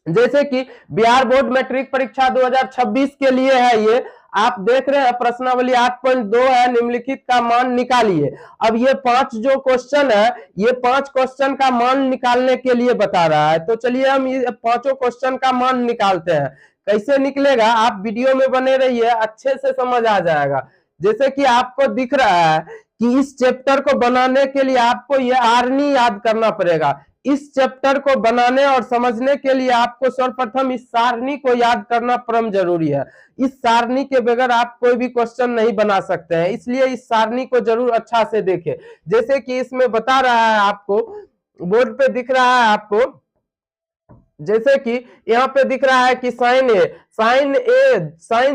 जैसे कि Bihar board matric परीक्षा 2026 के लिए है ये, आप देख रहे हैं प्रश्नावली 8.2 है, निम्नलिखित का मान निकालिए। अब ये 5 जो क्वेश्चन है, ये 5 क्वेश्चन का मान निकालने के लिए बता रहा है। तो चलिए हम ये 5 क्वेश्चन का मान निकालते हैं। कैसे निकलेगा, आप वीडियो में बने रहिए, अच्छे से समझ आ जाएगा। जैसे कि आपको दिख रहा है कि इस चैप्टर को बनाने के लिए आपको ये आर्नी याद करना पड़ेगा। इस चैप्टर को बनाने और समझने के लिए आपको सर्वप्रथम इस सारणी को याद करना परम जरूरी है। इस सारणी के बगैर आप कोई भी क्वेश्चन नहीं बना सकते हैं, इसलिए इस सारणी को जरूर अच्छा से देखें। जैसे कि इसमें बता रहा है, आपको बोर्ड पे दिख रहा है आपको, जैसे कि यहाँ पे दिख रहा है कि साइन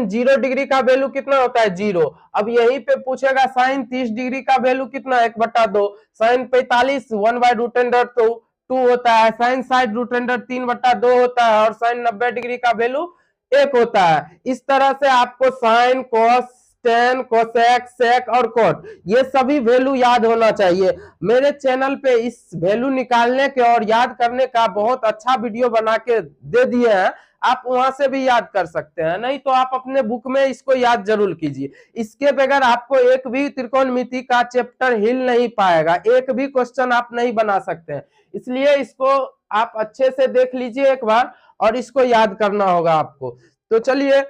0 डिग्री का वैल्यू कितना होता है, 0। अब यहीं पे पूछेगा साइन 30 डिग्री का वैल्यू कितना, 1/2। साइन 45 1/√2 होता है। साइन साइड √3 3/2 होता है। और साइन 90 डिग्री का वैल्यू 1 होता है। इस तरह से आपको साइन, कॉस, टेन, कोसेक, सेक और कॉट, ये सभी वैल्यू याद होना चाहिए। मेरे चैनल पे इस वैल्यू निकालने के और याद करने का बहुत अच्छा वीडियो बना के दे दिए हैं, आप वहां से भी याद कर सकते हैं। नहीं तो आप अपने बुक में इसको याद जरूर कीजिए। इसके बगैर आपको एक भी त्रिकोणमिति का चैप्टर हिल नहीं पाएगा, एक भी क्वेश्चन आप नहीं बना सकते हैं। इसलिए इसको आप अच्छे से देख लीजिए एक बार, और इसको याद करना होगा आपको। तो चलिए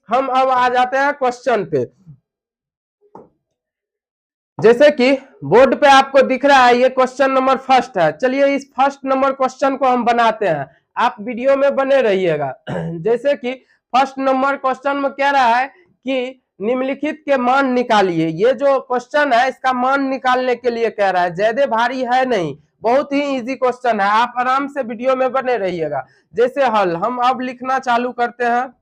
हम अब आ जाते हैं क्वेश्चन पे। जैसे कि बोर्ड पे आपको दिख रहा है, ये क्वेश्चन नंबर फर्स्ट है। चलिए इस फर्स्ट नंबर क्वेश्चन को हम बनाते हैं, आप वीडियो में बने रहिएगा। जैसे कि फर्स्ट नंबर क्वेश्चन में कह रहा है कि निम्नलिखित के मान निकालिए। ये जो क्वेश्चन है इसका मान निकालने के लिए कह रहा है, ज्यादा भारी है नहीं, बहुत ही इजी क्वेश्चन है, आप आराम से वीडियो में बने रहिएगा। जैसे हल, हम अब लिखना चालू करते हैं,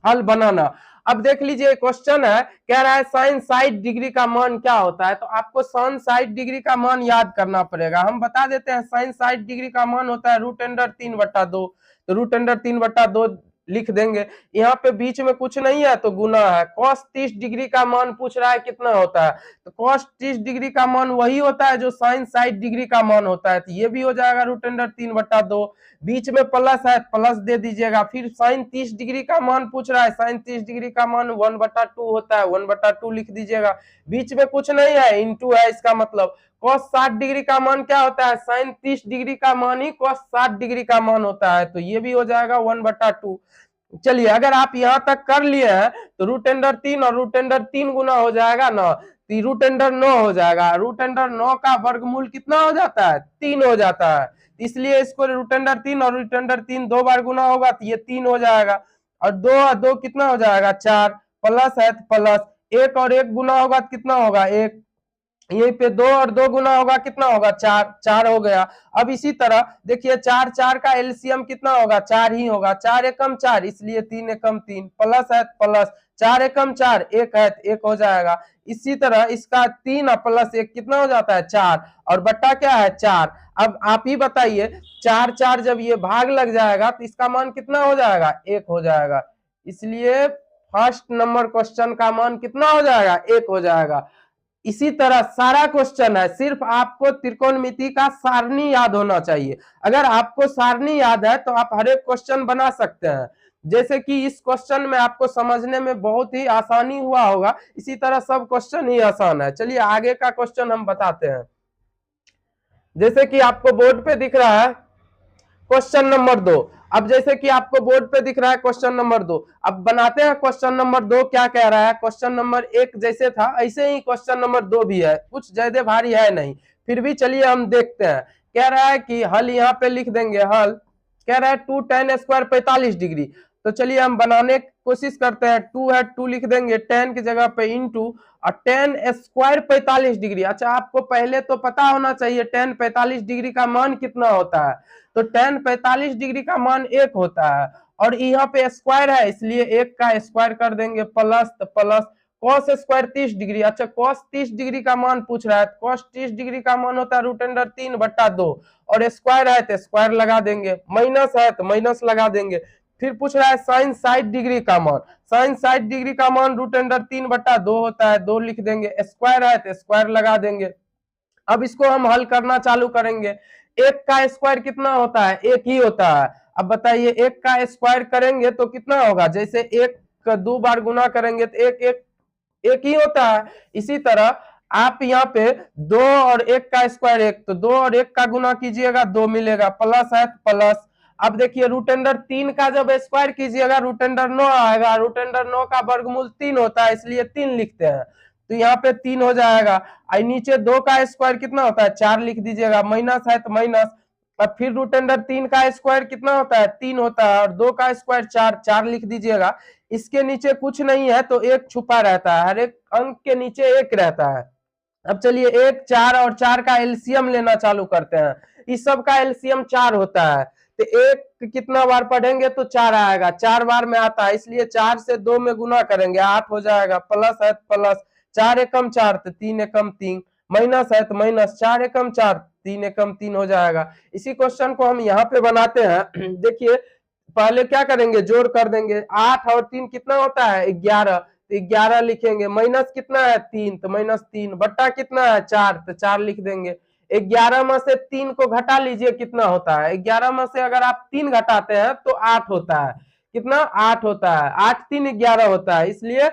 हल बनाना। अब देख लीजिए क्वेश्चन है, कह रहा है साइन 60 डिग्री का मान क्या होता है। तो आपको साइन 60 डिग्री का मान याद करना पड़ेगा। हम बता देते हैं, साइन 60 डिग्री का मान होता है √3/2। तो √3/2 लिख देंगे। यहाँ पे बीच में कुछ नहीं है तो गुना है। cos 30 डिग्री का मान पूछ रहा है कितना होता है, तो cos 30 डिग्री का मान वही होता है जो साइन 60 डिग्री का मान होता है। तो ये भी हो जाएगा √3/2। बीच में प्लस है, प्लस दे दीजिएगा। फिर साइन 30 डिग्री का मान पूछ रहा है, साइन 30 डिग्री का मान 1/2 होता है, 1/2 लिख दीजिएगा। बीच में कुछ नहीं है, इंटू है, इसका मतलब cos 60 डिग्री का मान क्या होता है, साइन 30 डिग्री का मान ही cos 60 डिग्री का मान होता है। तो ये भी हो जाएगा 1/2। चलिए अगर आप यहां तक कर लिए हैं तो √3 और √3 गुना हो जाएगा ना, √9 हो जाएगा। √9 का वर्गमूल कितना हो जाता है, 3 हो जाता है। इसलिए इसको √3 और √3 2 बार गुना होगा तो ये 3 हो जाएगा। और 2 और 2 कितना हो जाएगा, 4। प्लस है तो प्लस, 1 और 1 गुना होगा तो कितना होगा, 1। यहीं पे 2 और 2 गुना होगा कितना होगा, 4। 4 हो गया। अब इसी तरह देखिए 4 4 का एलसीएम कितना होगा, 4 ही होगा। 4 एकम 4, इसलिए 3 एकम 3। प्लस है प्लस, 4 एकम 4, 1 है तो 1 हो जाएगा। इसी तरह इसका 3 और प्लस 1 कितना हो जाता है, 4। और बट्टा क्या है, 4। अब आप ही बताइए, 4 4 जब ये भाग लग जाएगा तो इसका मान कितना हो जाएगा, 1 हो जाएगा। इसलिए फर्स्ट नंबर क्वेश्चन का मान कितना हो जाएगा, 1 हो जाएगा। इसी तरह सारा क्वेश्चन है, सिर्फ आपको त्रिकोणमिति का सारणी याद होना चाहिए। अगर आपको सारणी याद है तो आप हर एक क्वेश्चन बना सकते हैं। जैसे कि इस क्वेश्चन में आपको समझने में बहुत ही आसानी हुआ होगा, इसी तरह सब क्वेश्चन ही आसान है। चलिए आगे का क्वेश्चन हम बताते हैं। जैसे कि आपको बोर्ड पे दिख रहा है क्वेश्चन नंबर 2। अब जैसे कि आपको बोर्ड पे दिख रहा है क्वेश्चन नंबर 2, अब बनाते हैं क्वेश्चन नंबर 2 क्या कह रहा है। क्वेश्चन नंबर 1 जैसे था ऐसे ही क्वेश्चन नंबर 2 भी है, कुछ ज्यादा भारी है नहीं, फिर भी चलिए हम देखते हैं। कह रहा है कि हल यहाँ पे लिख देंगे, हल कह रहा है 2 tan स्क्वायर 45 डिग्री। तो चलिए हम बनाने की कोशिश करते हैं। 2 है, 2 लिख देंगे, 10 की जगह पे इंटू, और tan स्क्वायर 45 डिग्री। अच्छा आपको पहले तो पता होना चाहिए tan 45 डिग्री का मान कितना होता है। तो tan 45 डिग्री का मान 1 होता है, और यहाँ पे स्क्वायर है इसलिए 1 का स्क्वायर कर देंगे, प्लस तो प्लस cos स्क्वायर 30 डिग्री। अच्छा cos 30 डिग्री का मान पूछ रहा है, cos 30 डिग्री का मान होता है √3/2, और स्क्वायर है तो स्क्वायर लगा देंगे, माइनस है तो माइनस लगा देंगे। फिर पूछ रहा है साइन 60 डिग्री का मान, साइन 60 डिग्री का मान √3/2 होता है, 2 लिख देंगे, स्क्वायर है तो स्क्वायर लगा देंगे। अब इसको हम हल करना चालू करेंगे। 1 का स्क्वायर कितना होता है, 1 ही होता है। अब बताइए एक का स्क्वायर करेंगे तो कितना होगा, जैसे एक का 2 बार गुना करेंगे तो एक एक एक ही होता है। इसी तरह आप यहाँ पे 2 और 1 का स्क्वायर 1, तो 2 और 1 का गुना कीजिएगा 2 मिलेगा, प्लस है प्लस। अब देखिए रूट अंडर 3 का जब स्क्वायर कीजिएगा रूट अंडर 9 आएगा, रूट अंडर 9 का वर्गमूल 3 होता है इसलिए 3 लिखते हैं, तो यहाँ पे 3 हो जाएगा। नीचे 2 का स्क्वायर कितना होता है 4 लिख दीजिएगा, माइनस है तो माइनस। अब फिर रूट अंडर 3 का स्क्वायर कितना होता है 3 होता है, और 2 का स्क्वायर 4, 4 लिख दीजिएगा। इसके नीचे कुछ नहीं है तो एक छुपा रहता है, हर एक अंक के नीचे एक रहता है। अब चलिए 1, 4 और 4 का एलसीएम लेना चालू करते हैं। इस सब का एलसीएम 4 होता है, तो एक कितना बार पढ़ेंगे तो 4 आएगा, 4 बार में आता है इसलिए 4 से 2 में गुना करेंगे 8 हो जाएगा, प्लस है प्लस, 4 एकम 4 तो 3 एकम 3, माइनस है तो माइनस, 4 एकम 4 3 एकम 3 हो जाएगा। इसी क्वेश्चन को हम यहाँ पे बनाते हैं। देखिए पहले क्या करेंगे जोड़ कर देंगे, 8 और 3 कितना होता है 11, तो 11 लिखेंगे, माइनस कितना है 3 तो माइनस 3, बट्टा कितना है 4 तो 4 लिख देंगे। 11 में से 3 को घटा लीजिए कितना होता है, 11 में से अगर आप 3 घटाते हैं तो 8 होता है, कितना 8 होता है, 8 3 11 होता है, इसलिए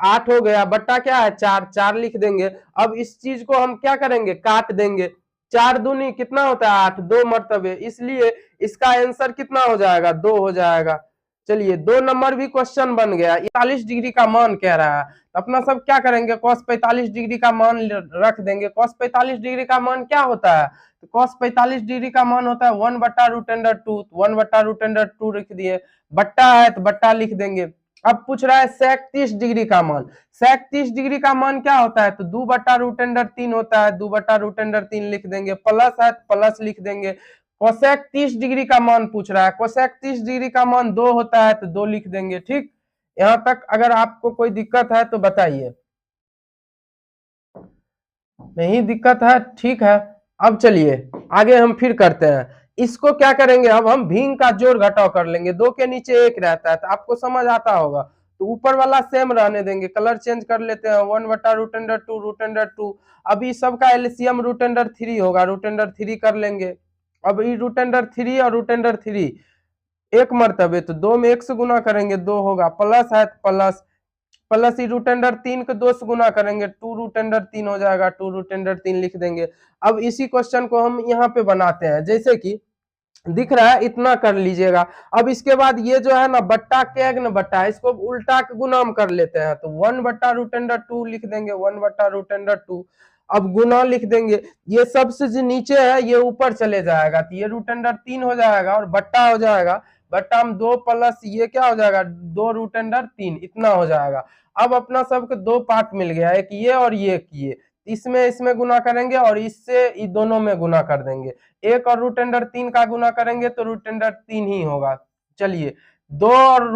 8 हो गया, बट्टा क्या है 4, 4 लिख देंगे। अब इस चीज को हम क्या करेंगे काट देंगे, 4 दूनी कितना होता है 8, 2 मर्तबे, इसलिए इसका आंसर कितना हो जाएगा 2 हो जाएगा। चलिए 2 नंबर भी क्वेश्चन बन गया। 45 डिग्री का मान कह रहा है, तो अपना सब क्या करेंगे cos 45 डिग्री का मान रख देंगे। cos 45 डिग्री का मान क्या होता है, तो cos 45 डिग्री का मान होता है 1 बटा रूट अंडर 2, 1 बटा रूट अंडर 2 लिख दिए, बट्टा है तो बट्टा लिख देंगे। अब पूछ रहा है sec 30 डिग्री का मान, sec 30 डिग्री का मान क्या होता है, तो 2 बटा रूट अंडर 3 होता है, 2 बटा रूट अंडर 3 लिख देंगे, प्लस है तो प्लस लिख देंगे। कोसेक 30 डिग्री का मान पूछ रहा है, कोसेक 30 डिग्री का मान 2 होता है तो 2 लिख देंगे। ठीक, यहां तक अगर आपको कोई दिक्कत है तो बताइए, नहीं दिक्कत है ठीक है। अब चलिए आगे हम फिर करते हैं, इसको क्या करेंगे अब हम भीम का जोड़ घटाव कर लेंगे, 2 के नीचे 1 रहता है तो आपको समझ आता होगा, तो ऊपर वाला सेम रहने देंगे, कलर चेंज कर लेते हैं, 1 बटा रूट अंडर 2 रूट अंडर 2। अभी सबका एलसीएम रूट अंडर 3 होगा, रूट अंडर 3 कर लेंगे। अब ये रूट अंडर 3 और रूट अंडर 3 एक मर्तबे, तो 2 में 1 से गुना करेंगे 2 होगा, प्लस है प्लस, प्लस ही रूट अंडर 3 को 2 से गुना करेंगे 2 रूट अंडर 3 हो जाएगा, 2 रूट अंडर 3 लिख देंगे। अब इसी क्वेश्चन को हम यहाँ पे बनाते हैं, जैसे कि दिख रहा है इतना कर लीजिएगा। अब इसके बाद ये जो है ना बट्टा के न बट्टा, इसको उल्टा के गुना हम कर लेते हैं, तो 1 बट्टा रूट अंडर 2 लिख देंगे, 1 बट्टा रूट अंडर 2। अब गुना लिख देंगे, ये सबसे जो नीचे है ये ऊपर चले जाएगा, तो ये रूट अंडर 3 हो जाएगा और बट्टा हो जाएगा, बट्टा हम 2 प्लस ये क्या हो जाएगा 2 रूट अंडर 3 इतना हो जाएगा। अब अपना सबके 2 पार्ट मिल गया, एक ये और ये एक ये, इसमें इसमें गुना करेंगे और इससे दोनों में गुना कर देंगे, 1 और रूट अंडर 3 का गुना करेंगे तो रूट अंडर 3 ही होगा। चलिए 2 और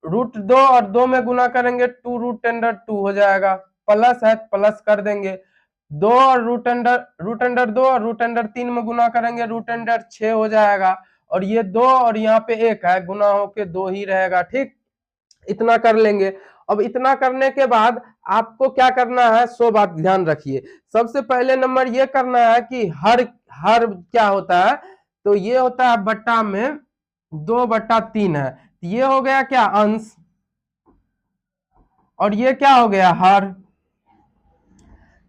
रूट 2 और 2 में गुना करेंगे 2 रूट अंडर 2 हो जाएगा, प्लस है प्लस कर देंगे, 2 और रूट अंडर 2 और रूट अंडर 3 में गुना करेंगे रूट अंडर 6 हो जाएगा, और ये 2 और यहाँ पे 1 है, गुना होके 2 ही रहेगा। ठीक, इतना कर लेंगे। अब इतना करने के बाद आपको क्या करना है, 100 बात ध्यान रखिए। सबसे पहले नंबर ये करना है कि हर हर क्या होता है, तो ये होता है बट्टा में 2 बट्टा 3 है, ये हो गया क्या अंश, और ये क्या हो गया हर।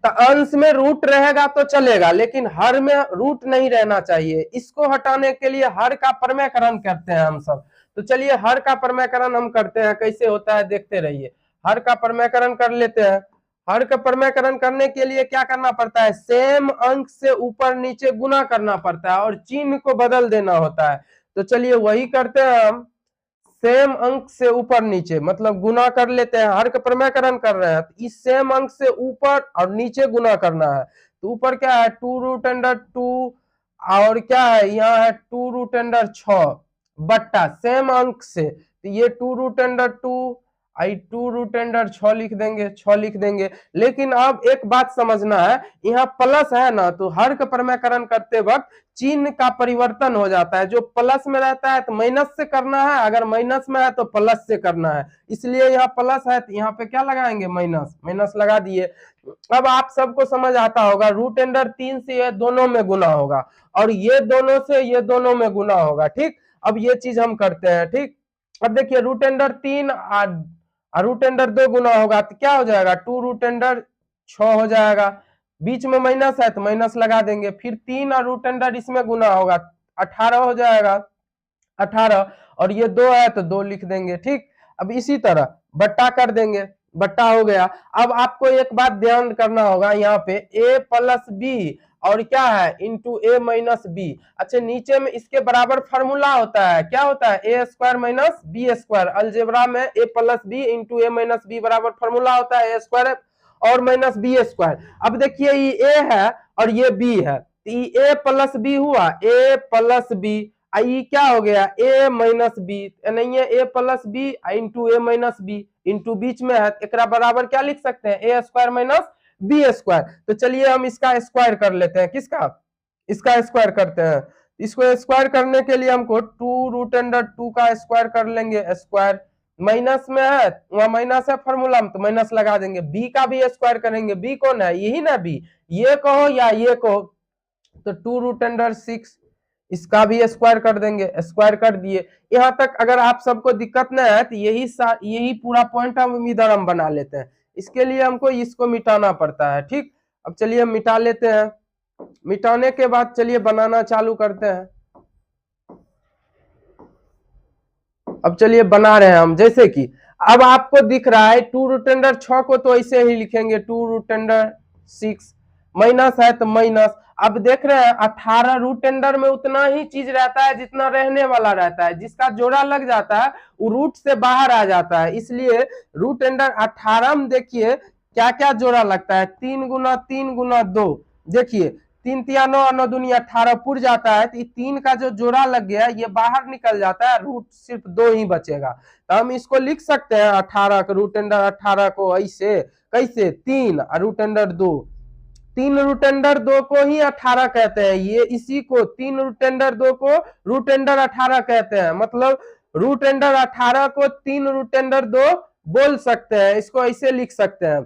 तो अंश में रूट रहेगा तो चलेगा, लेकिन हर में रूट नहीं रहना चाहिए, इसको हटाने के लिए हर का प्रमेयकरण करते हैं हम सब। तो चलिए हर का प्रमेयकरण हम करते हैं, कैसे होता है देखते रहिए। हर का प्रमेयकरण कर लेते हैं। हर का प्रमेयकरण करने के लिए क्या करना पड़ता है, सेम अंक से ऊपर नीचे गुना करना पड़ता है और चिन्ह को बदल देना होता है। तो चलिए वही करते हैं हम, सेम अंक से ऊपर नीचे मतलब गुना कर लेते हैं, हर का प्रमेयकरण कर रहे हैं, तो इस सेम अंक से ऊपर और नीचे गुना करना है। तो ऊपर क्या है 2 रूट अंडर 2 और क्या है यहाँ है 2 रूट अंडर 6 बट्टा सेम अंक से, तो ये 2 रूट अंडर 2 आई 2 रूट अंडर 6 लिख देंगे, 6 लिख देंगे। लेकिन अब एक बात समझना है, यहाँ प्लस है ना, तो हर का प्रमेयकरण करते वक्त चिन्ह का परिवर्तन हो जाता है, जो प्लस में रहता है तो माइनस से करना है, अगर माइनस में है तो प्लस से करना है, इसलिए यहाँ प्लस है तो यहाँ पे क्या लगाएंगे माइनस, माइनस लगा दिए। अब आप सबको समझ आता होगा, रूट अंडर 3 से ये दोनों में गुना होगा और ये दोनों से ये दोनों में गुना होगा। ठीक, अब ये चीज हम करते हैं, ठीक। अब देखिए रूट अंडर 3 और रूट अंडर 2 गुना होगा तो क्या हो जाएगा, 2 रूट अंडर 6 हो जाएगा। बीच में माइनस है तो माइनस लगा देंगे, फिर 3 और रूट अंडर इसमें गुना होगा 18 हो जाएगा, 18। और ये 2 है तो 2 लिख देंगे, ठीक। अब इसी तरह बट्टा कर देंगे, बट्टा हो गया। अब आपको एक बात ध्यान करना होगा, यहाँ पे a प्लस बी और क्या है इंटू ए माइनस बी। अच्छा नीचे में इसके बराबर फार्मूला होता है, क्या होता है, A square minus B square. Algebra में A plus B into A minus B बराबर फार्मूला होता है ए स्क्वायर और माइनस बी स्क्वायर। अब देखिए ये ए है और ये बी है, तो ए प्लस बी हुआ, ए प्लस बी आई क्या हो गया ए माइनस बी, नहीं है ए plus B into A minus B into बीच में है, एक बराबर क्या लिख सकते हैं ए स्क्वायर माइनस बी स्क्वायर। तो चलिए हम इसका स्क्वायर कर लेते हैं, किसका, इसका स्क्वायर करते हैं। इसको स्क्वायर करने के लिए हमको 2 रूट अंडर 2 का स्क्वायर कर लेंगे, स्क्वायर माइनस में है वहां माइनस है फॉर्मूला में तो माइनस लगा देंगे। बी का भी स्क्वायर करेंगे, बी कौन है, यही ना बी, ये कहो या ये कहो, तो 2 रूट अंडर 6 इसका भी स्क्वायर कर देंगे, स्क्वायर कर दिए। यहाँ तक अगर आप सबको दिक्कत न है तो यही पूरा पॉइंट हम इधर हम बना लेते हैं। इसके लिए हमको इसको मिटाना पड़ता है, ठीक। अब चलिए हम मिटा लेते हैं, मिटाने के बाद चलिए बनाना चालू करते हैं। अब चलिए बना रहे हैं हम, जैसे कि अब आपको दिख रहा है 2 रूट अंडर 6 को तो ऐसे ही लिखेंगे 2 रूट अंडर 6, माइनस है तो माइनस। अब देख रहे हैं 18 रूट अंडर में उतना ही चीज रहता है जितना रहने वाला रहता है, जिसका जोड़ा लग जाता है वो रूट से बाहर आ जाता है। इसलिए रूट अंडर 18 में देखिए क्या क्या जोड़ा लगता है, 3 गुना 3 गुना 2, देखिए 3 तिया 9 9 दूनी 18 पुर जाता है, तो 3 का जो जोड़ा लग गया ये बाहर निकल जाता है, रूट सिर्फ 2 ही बचेगा। तो हम इसको लिख सकते हैं 18 का रूट अंडर 18 को ऐसे, कैसे 3 रूट अंडर 2, 3 रूट अंडर 2 को ही 18 कहते हैं, ये इसी को 3 रूट अंडर 2 को रूट अंडर 18 कहते हैं। मतलब रूट अंडर 18 को 3 रूट अंडर 2 बोल सकते हैं, इसको ऐसे लिख सकते हैं।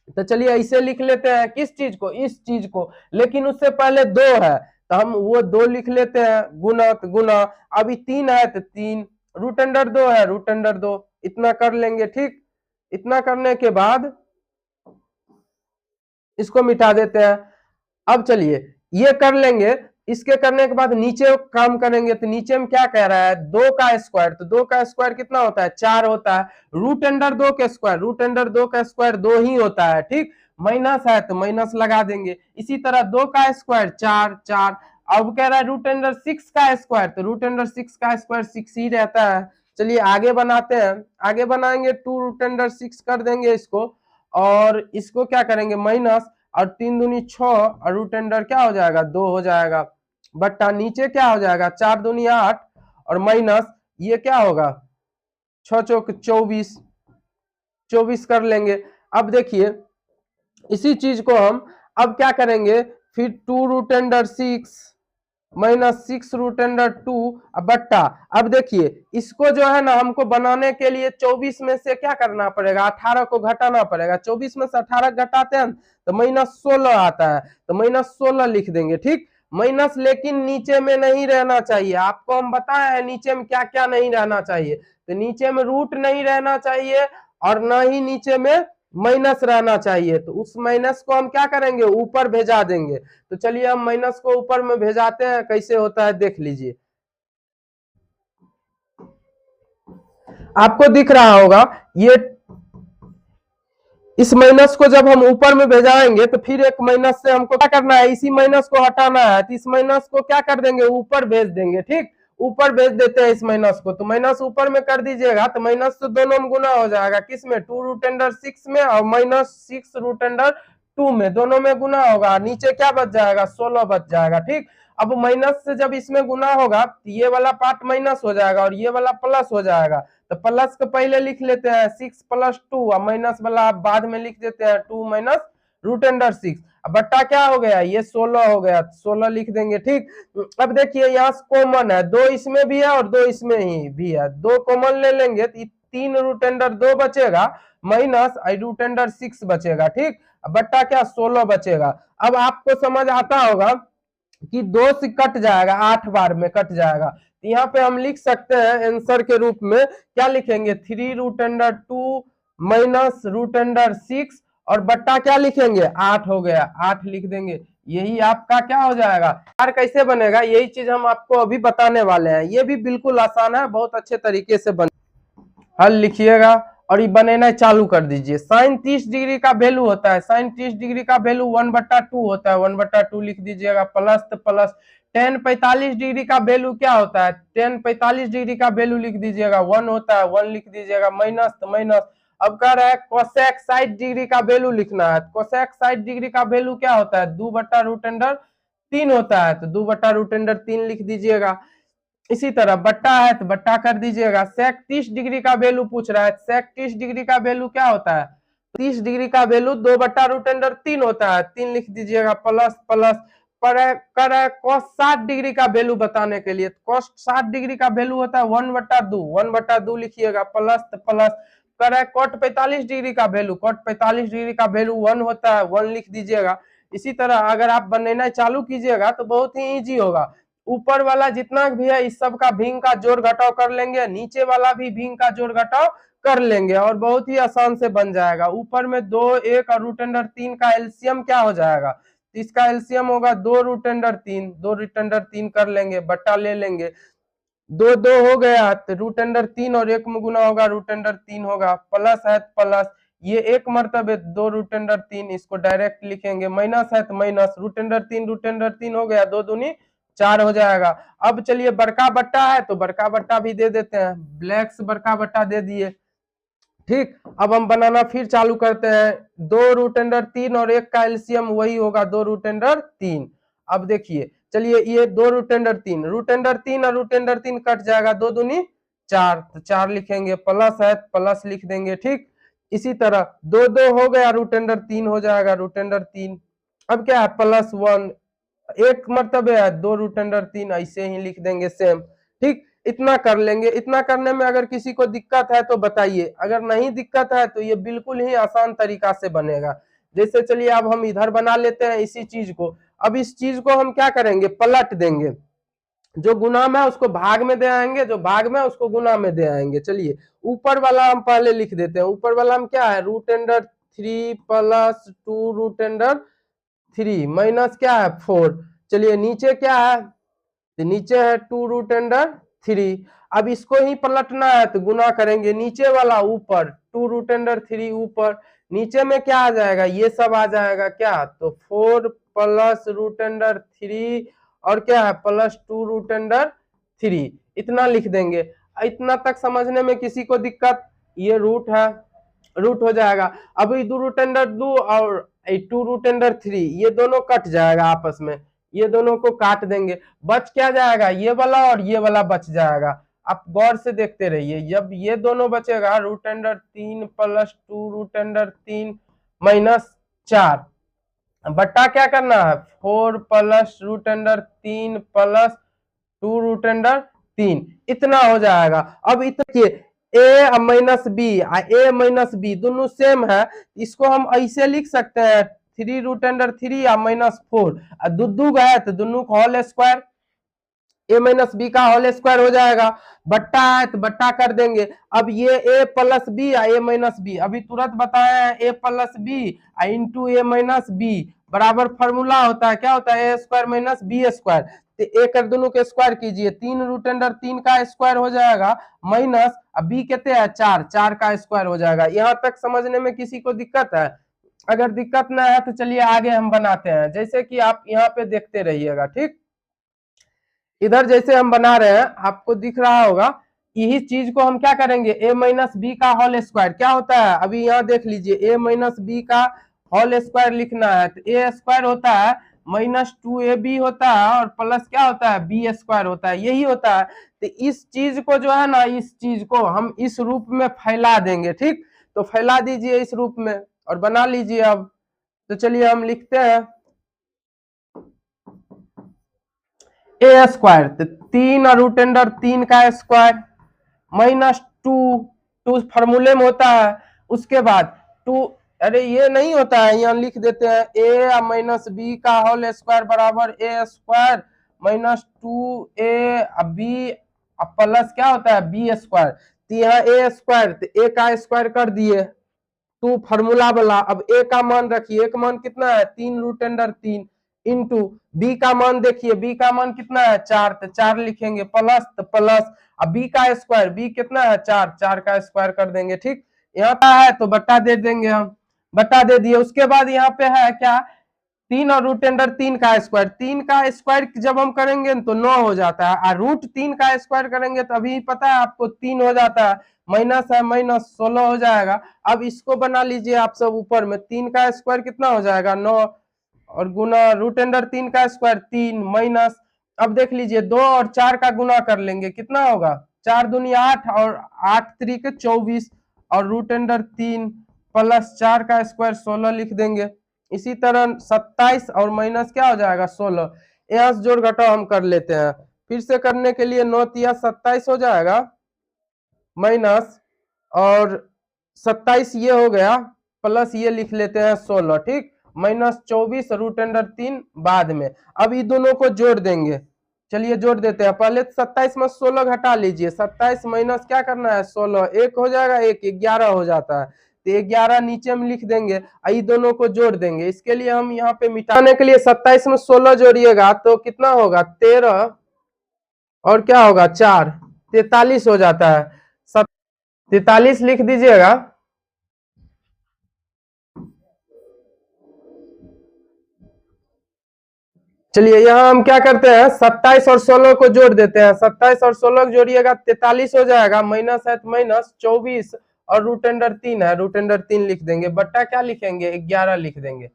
तो चलिए ऐसे लिख लेते हैं, किस चीज को, इस चीज को, लेकिन उससे पहले 2 है तो हम वो 2 लिख लेते हैं, गुना तो गुना, अभी 3 है तो 3, रूट अंडर 2 है रूट अंडर 2, इतना कर लेंगे, ठीक। इतना करने के बाद इसको मिटा देते हैं। अब चलिए ये कर लेंगे, इसके करने के बाद नीचे काम करेंगे तो नीचे में क्या कह रहा है 2 का स्क्वायर, तो 2 का स्क्वायर कितना होता है 4 होता है। रूट अंडर 2 के स्क्वायर, रूट अंडर 2 का स्क्वायर 2 ही होता है, ठीक। माइनस है तो माइनस लगा देंगे। इसी तरह 2 का स्क्वायर 4 4। अब कह रहा है रूट अंडर 6 का स्क्वायर, तो रूट अंडर 6 का स्क्वायर 6 ही रहता है। चलिए आगे बनाते हैं, आगे बनाएंगे 2 रूट अंडर 6 कर देंगे इसको, और इसको क्या करेंगे माइनस, और 3 दूनी 6 और रूट अंडर क्या हो जाएगा 2 हो जाएगा, बट्टा नीचे क्या हो जाएगा 4 दूनी 8 और माइनस ये क्या होगा 6 चौक 24, 24 कर लेंगे। अब देखिए इसी चीज को हम अब क्या करेंगे, फिर 2 root under 6 minus 6 root under 2 बट्टा। अब देखिए इसको जो है ना हमको बनाने के लिए 24 में से क्या करना पड़ेगा 18 को घटाना पड़ेगा, 24 में से 18 घटाते हैं तो माइनस 16 आता है, तो माइनस 16 लिख देंगे, ठीक। माइनस लेकिन नीचे में नहीं रहना चाहिए, आपको हम बताए हैं नीचे में क्या क्या नहीं रहना चाहिए। तो नीचे में रूट नहीं रहना चाहिए और ना ही नीचे में माइनस रहना चाहिए, तो उस माइनस को हम क्या करेंगे ऊपर भेजा देंगे। तो चलिए हम माइनस को ऊपर में भेजाते हैं, कैसे होता है देख लीजिए। आपको दिख रहा होगा ये इस माइनस को जब हम ऊपर में भेजाएंगे तो फिर एक माइनस से हमको क्या करना है, इसी माइनस को हटाना है, तो इस माइनस को क्या कर देंगे ऊपर भेज देंगे, ठीक। ऊपर भेज देते हैं इस माइनस को, तो माइनस ऊपर में कर दीजिएगा तो माइनस तो दोनों में गुना हो जाएगा, किस में 2 रूट अंडर 6 में और माइनस 6 रूट अंडर 2 में, दोनों में गुना होगा, नीचे क्या बच जाएगा 16 बच जाएगा, ठीक। अब माइनस से जब इसमें गुना होगा तो ये वाला पार्ट माइनस हो जाएगा और ये वाला प्लस हो जाएगा, तो प्लस को पहले लिख लेते हैं 6 प्लस 2 और माइनस वाला आप बाद में लिख देते हैं 2 माइनस रूट अंडर 6, बट्टा क्या हो गया ये 16 हो गया, 16 लिख देंगे, ठीक। अब देखिए यहाँ कॉमन है, 2 इसमें भी है और 2 इसमें ही भी है, 2 कॉमन ले लेंगे तो 3 रूट अंडर 2 बचेगा माइनस रूट अंडर 6 बचेगा, ठीक। बट्टा क्या 16 बचेगा। अब आपको समझ आता होगा कि 2 से कट जाएगा, 8 बार में कट जाएगा, यहाँ पे हम लिख सकते हैं आंसर के रूप में, क्या लिखेंगे 3√2 माइनस √6 और बट्टा क्या लिखेंगे 8 हो गया, 8 लिख देंगे। यही आपका क्या हो जाएगा। यार कैसे बनेगा यही चीज हम आपको अभी बताने वाले हैं। ये भी बिल्कुल आसान है, बहुत अच्छे तरीके से बन। हल लिखिएगा और ये बनाना चालू कर दीजिए। साइन 30 डिग्री का वैल्यू होता है, साइन 30 डिग्री का वैल्यू 1/2 होता है, 1/2 लिख दीजिएगा। प्लस तो प्लस, टेन 45 डिग्री का वैल्यू क्या होता है, टेन 45 डिग्री का वैल्यू लिख दीजिएगा, 1 होता है, 1 लिख दीजिएगा। माइनस तो माइनस। अब कह रहा है कोसेक 60 डिग्री का वैल्यू लिखना है। कोसेक 60 डिग्री का वैल्यू क्या होता है 2/√3 होता है, तो 2/√3 लिख दीजिएगा। इसी तरह बट्टा है तो बट्टा कर दीजिएगा। सेक 30 डिग्री का वैल्यू पूछ रहा है, सेक 30 डिग्री का वैल्यू क्या होता है 30 डिग्री का वैल्यू 2/√3 होता है, 3 लिख दीजिएगा। प्लस प्लस कर cos 60 डिग्री का वैल्यू बताने के लिए, cos 60 डिग्री का वैल्यू होता है 1/2 लिखिएगा। प्लस प्लस कर cot 45 डिग्री का वैल्यू, cot 45 डिग्री का वैल्यू 1 होता है, 1 लिख दीजिएगा। इसी तरह अगर आप बनाना चालू कीजिएगा तो बहुत ही इजी होगा। ऊपर वाला जितना भी है इस सब का भिंग का जोड़ घटाव कर लेंगे, नीचे वाला भी भिंग का जोड़ घटाव कर लेंगे और बहुत ही आसान से बन जाएगा। ऊपर में 2 1 और √3 का एलसीएम क्या हो जाएगा, इसका एलसीएम होगा 2√3, 2√3 कर लेंगे, बट्टा ले लेंगे। 2 2 हो गया तो √3 और 1 में गुना होगा √3 होगा। प्लस है तो प्लस, ये एक मरतबे 2√3, इसको डायरेक्ट लिखेंगे। माइनस है तो माइनस, √3 हो गया, 2 दूनी 4 हो जाएगा। अब चलिए बड़का बट्टा है तो बड़का बट्टा भी दे देते हैं, ब्लैक से बड़का बट्टा दे दिए। ठीक, अब हम बनाना फिर चालू करते हैं। 2√3 और 1 का एलसीएम वही होगा 2√3। अब देखिए चलिए ये 2√3, √3 और √3 कट जाएगा, 2 दूनी 4, तो 4 लिखेंगे। प्लस है प्लस लिख देंगे। ठीक, इसी तरह 2 2 हो गया, √3 हो जाएगा, √3। अब क्या है +1, एक मरतबे है 2√3, ऐसे ही लिख देंगे सेम। ठीक, इतना कर लेंगे। इतना करने में अगर किसी को दिक्कत है तो बताइए, अगर नहीं दिक्कत है तो ये बिल्कुल ही आसान तरीका से बनेगा। जैसे चलिए अब हम इधर बना लेते हैं इसी चीज को। अब इस चीज को हम क्या करेंगे पलट देंगे, जो गुना में है उसको भाग में दे आएंगे, जो भाग में है उसको गुना में दे आएंगे। चलिए ऊपर वाला हम पहले लिख देते हैं। ऊपर वाला हम क्या है √3 + 2√3 माइनस क्या है 4। चलिए नीचे क्या है तो नीचे है 2√3। अब इसको ही पलटना है तो गुना करेंगे, नीचे वाला ऊपर 2√3 ऊपर, नीचे में क्या आ जाएगा ये सब आ जाएगा क्या, तो 4 + √3 और क्या है +2√3, इतना लिख देंगे। इतना तक समझने में किसी को दिक्कत, ये रूट है, रूट हो जाएगा। अब 2√2 और 2√3 ये दोनों कट जाएगा आपस में, ये दोनों को काट देंगे, बच क्या जाएगा ये वाला और ये वाला बच जाएगा। आप गौर से देखते रहिए, जब ये दोनों बचेगा √3 + 2√3 -4, बट्टा क्या करना है 4 + √3 + 2√3, इतना हो जाएगा। अब इतने a -b दोनों सेम है, इसको हम ऐसे लिख सकते हैं 3√3 या -4, दुदू गए तो दोनों का होल स्क्वायर, a - b का होल स्क्वायर हो जाएगा। बट्टा है तो बट्टा कर देंगे। अब ये a + b या a - b, अभी तुरंत बताया है a + b into a - b बराबर फॉर्मूला होता है, क्या होता है a² - b²। तो a कर दोनों के स्क्वायर कीजिए, 3√3 का स्क्वायर हो जाएगा माइनस, अब b कितने है 4, 4 का स्क्वायर हो जाएगा। यहाँ तक समझने में किसी को दिक्कत है? अगर दिक्कत ना है तो चलिए आगे हम बनाते हैं, जैसे कि आप यहाँ पे देखते रहिएगा। ठीक, इधर जैसे हम बना रहे हैं आपको दिख रहा होगा, यही चीज को हम क्या करेंगे a - b का होल स्क्वायर क्या होता है, अभी यहाँ देख लीजिए a - b का होल स्क्वायर लिखना है तो a² होता है -2ab होता है और प्लस क्या होता है b² होता है, यही होता है। तो इस चीज को जो है ना, इस चीज को हम इस रूप में फैला देंगे। ठीक, तो फैला दीजिए इस रूप में और बना लीजिए। अब तो चलिए हम लिखते हैं a², तो 3√3 का स्क्वायर -2 फॉर्मूले में होता है। उसके बाद 2, अरे ये नहीं होता है, यहाँ लिख देते हैं a - b का होल स्क्वायर बराबर a² -2ab अब प्लस क्या होता है बी स्क्वायर, तो यहाँ ए स्क्वायर, तो ए का स्क्वायर कर दिए टू फॉर्मूला वाला। अब ए का मान रखिए, ए का मान कितना है 3√3 इंटू बी का मान देखिए, बी का मान कितना है 4, तो 4 लिखेंगे प्लस, तो प्लस अब बी का स्क्वायर, बी कितना है 4, 4 का स्क्वायर कर देंगे। ठीक, यहाँ पे है तो बट्टा दे देंगे हम, बट्टा दे दिए। उसके बाद यहाँ पे है क्या 3 और √3 का स्क्वायर, 3 का स्क्वायर जब हम करेंगे तो 9 हो जाता है, और √3 का स्क्वायर करेंगे तो अभी पता है आपको 3 हो जाता है, माइनस है माइनस 16 हो जाएगा। अब इसको बना लीजिए आप सब ऊपर में, 3 का स्क्वायर कितना हो जाएगा 9, और गुना √3 का स्क्वायर 3 माइनस, अब देख लीजिए 2 और 4 का गुना कर लेंगे, कितना होगा 4 दूनी 8 और 8 3 के 24, और √3 प्लस 4 का स्क्वायर 16 लिख देंगे। इसी तरह 27 और माइनस क्या हो जाएगा 16, यहाँ से जोड़ घटाव हम कर लेते हैं, फिर से करने के लिए 9 तिया 27 हो जाएगा माइनस, और 27 ये हो गया, प्लस ये लिख लेते हैं 16, ठीक, माइनस 24 √3 बाद में। अब ये दोनों को जोड़ देंगे, चलिए जोड़ देते हैं। पहले 27 में 16 घटा लीजिए, 27 माइनस क्या करना है 16, एक हो जाएगा, एक 11 हो जाता है, तो 11 नीचे में लिख देंगे, ये दोनों को जोड़ देंगे। इसके लिए हम यहाँ पे मिटाने के लिए 27 में 16 जोड़िएगा तो कितना होगा 13, और क्या होगा 4, 43 हो जाता है, 43 लिख दीजिएगा। चलिए यहाँ हम क्या करते हैं 27 और 16 को जोड़ देते हैं, 27 और 16 जोड़िएगा 43 हो जाएगा, माइनस है तो माइनस 24, और √3 है, √3 लिख देंगे, बट्टा क्या लिखेंगे 11 लिख देंगे,